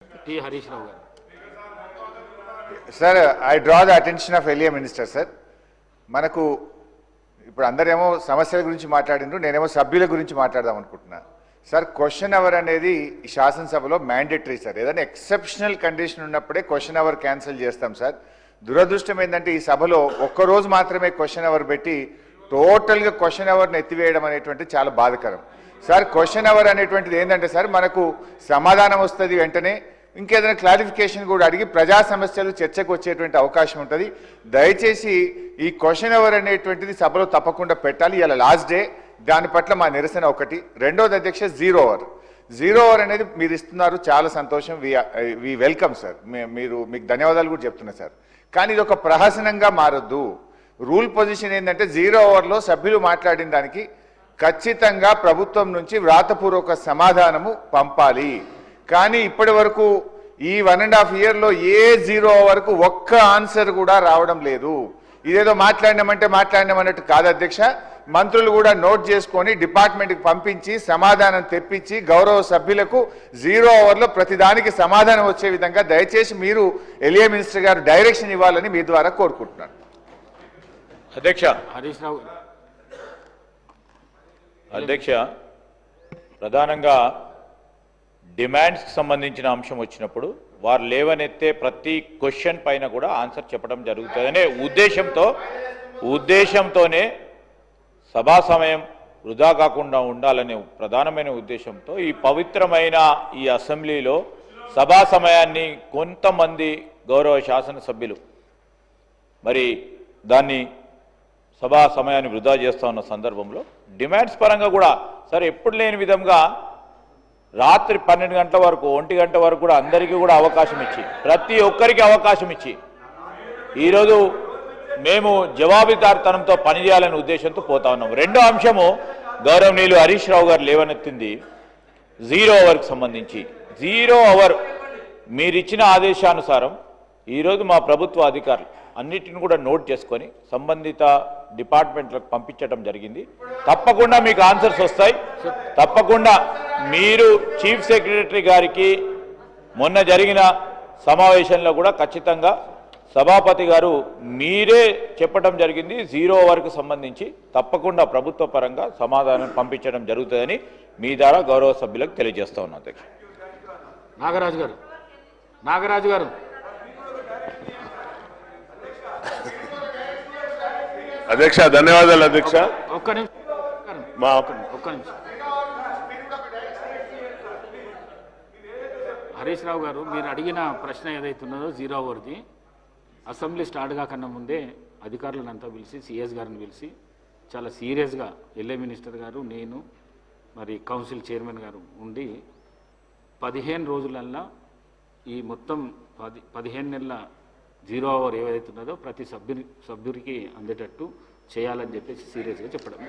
T Harish Rao garu. Sir, I draw the attention of ఎలియా minister sir. మనకు ఇప్పుడు అందరేమో సమస్యల గురించి మాట్లాడిండ్రు, నేనేమో సభ్యుల గురించి మాట్లాడదాం అనుకుంటున్నా. సార్, క్వశ్చన్ అవర్ అనేది ఈ శాసనసభలో మ్యాండేటరీ సార్. ఏదైనా ఎక్సెప్షనల్ కండిషన్ ఉన్నప్పుడే క్వశ్చన్ అవర్ క్యాన్సిల్ చేస్తాం సార్. దురదృష్టం ఏంటంటే ఈ సభలో ఒక్కరోజు మాత్రమే క్వశ్చన్ అవర్ పెట్టి టోటల్గా క్వశ్చన్ అవర్ని ఎత్తివేయడం అనేటువంటి చాలా బాధాకరం సార్. క్వశ్చన్ అవర్ అనేటువంటిది ఏంటంటే సార్, మనకు సమాధానం వస్తుంది, వెంటనే ఇంకేదైనా క్లారిఫికేషన్ కూడా అడిగి ప్రజా సమస్యలు చర్చకు వచ్చేటువంటి అవకాశం ఉంటుంది. దయచేసి ఈ క్వశ్చన్ అవర్ అనేటువంటిది సభలో తప్పకుండా పెట్టాలి. ఇలా లాస్ట్ డే, దాని పట్ల మా నిరసన ఒకటి. రెండోది అధ్యక్ష, జీరో ఓవర్ అనేది మీరు ఇస్తున్నారు, చాలా సంతోషం, వి వెల్కమ్ సార్. మీకు ధన్యవాదాలు కూడా చెప్తున్నా సార్. కానీ ఇది ఒక ప్రహసనంగా మారొద్దు. రూల్ పొజిషన్ ఏంటంటే జీరో ఓవర్లో సభ్యులు మాట్లాడిన దానికి ఖచ్చితంగా ప్రభుత్వం నుంచి వ్రాతపూర్వక సమాధానము పంపాలి. కానీ ఇప్పటి వరకు ఈ 1.5 yearలో ఏ జీరో ఓవర్కు ఒక్క ఆన్సర్ కూడా రావడం లేదు. ఇదేదో మాట్లాడినామన్నట్టు కాదు అధ్యక్ష. మంత్రులు కూడా నోట్ చేసుకొని డిపార్ట్మెంట్కి పంపించి సమాధానం తెప్పించి గౌరవ సభ్యులకు జీరో ఓవర్లో ప్రతిదానికి సమాధానం వచ్చే విధంగా దయచేసి మీరు ఎలియా మినిస్టర్ గారు డైరెక్షన్ ఇవ్వాలని మీ ద్వారా కోరుకుంటున్నాను. అధ్యక్ష హరీష్ రావు అధ్యక్ష ప్రధానంగా డిమాండ్స్కి సంబంధించిన అంశం వచ్చినప్పుడు వారు లేవనెత్తే ప్రతి క్వశ్చన్ పైన కూడా ఆన్సర్ చెప్పడం జరుగుతుందనే ఉద్దేశంతోనే సభా సమయం వృధా కాకుండా ఉండాలనే ప్రధానమైన ఉద్దేశంతో ఈ పవిత్రమైన ఈ అసెంబ్లీలో సభా సమయాన్ని కొంతమంది గౌరవ శాసనసభ్యులు మరి దాన్ని సభా సమయాన్ని వృధా చేస్తూ ఉన్న సందర్భంలో డిమాండ్స్ పరంగా కూడా సరే ఎప్పుడు లేని విధంగా రాత్రి 12 గంటల వరకు 1 గంట వరకు కూడా అందరికీ కూడా అవకాశం ఇచ్చి ప్రతి ఒక్కరికి అవకాశం ఇచ్చి ఈరోజు మేము జవాబుదారీతనంతో పనిచేయాలనే ఉద్దేశంతో పోతా ఉన్నాం. రెండో అంశము గౌరవనీయులు హరీష్ రావు గారు లేవనెత్తింది జీరో ఓవర్కి సంబంధించి. జీరో ఓవర్ మీరిచ్చిన ఆదేశానుసారం ఈరోజు మా ప్రభుత్వ అధికారులు అన్నిటిని కూడా నోట్ చేసుకొని సంబంధిత డిపార్ట్మెంట్లకు పంపించడం జరిగింది. తప్పకుండా మీకు ఆన్సర్స్ వస్తాయి. తప్పకుండా మీరు చీఫ్ సెక్రటరీ గారికి మొన్న జరిగిన సమావేశంలో కూడా ఖచ్చితంగా సభాపతి గారు మీరే చెప్పడం జరిగింది. జీరో ఓవర్కి సంబంధించి తప్పకుండా ప్రభుత్వ పరంగా సమాధానం పంపించడం జరుగుతుందని మీ ద్వారా గౌరవ సభ్యులకు తెలియజేస్తా ఉన్నాను. అధ్యక్ష నాగరాజు గారు అధ్యక్ష ధన్యవాదాలు అధ్యక్ష. ఒక్క నిమిషం. హరీష్ రావు గారు, మీరు అడిగిన ప్రశ్న ఏదైతున్నదో జీరో ఓవర్ది, అసెంబ్లీ స్టార్ట్ కాకన్నా ముందే అధికారులను అంతా పిలిచి సిఎస్ గారిని పిలిచి చాలా సీరియస్గా ఎల్ఏ మినిస్టర్ గారు, నేను, మరి కౌన్సిల్ చైర్మన్ గారు ఉండి 15 రోజులల్లా ఈ మొత్తం 15 నెలల జీరో ఓవర్ ఏదైతున్నదో ప్రతి సభ్యుడికి అందేటట్టు చేయాలని చెప్పేసి సీరియస్గా చెప్పడం.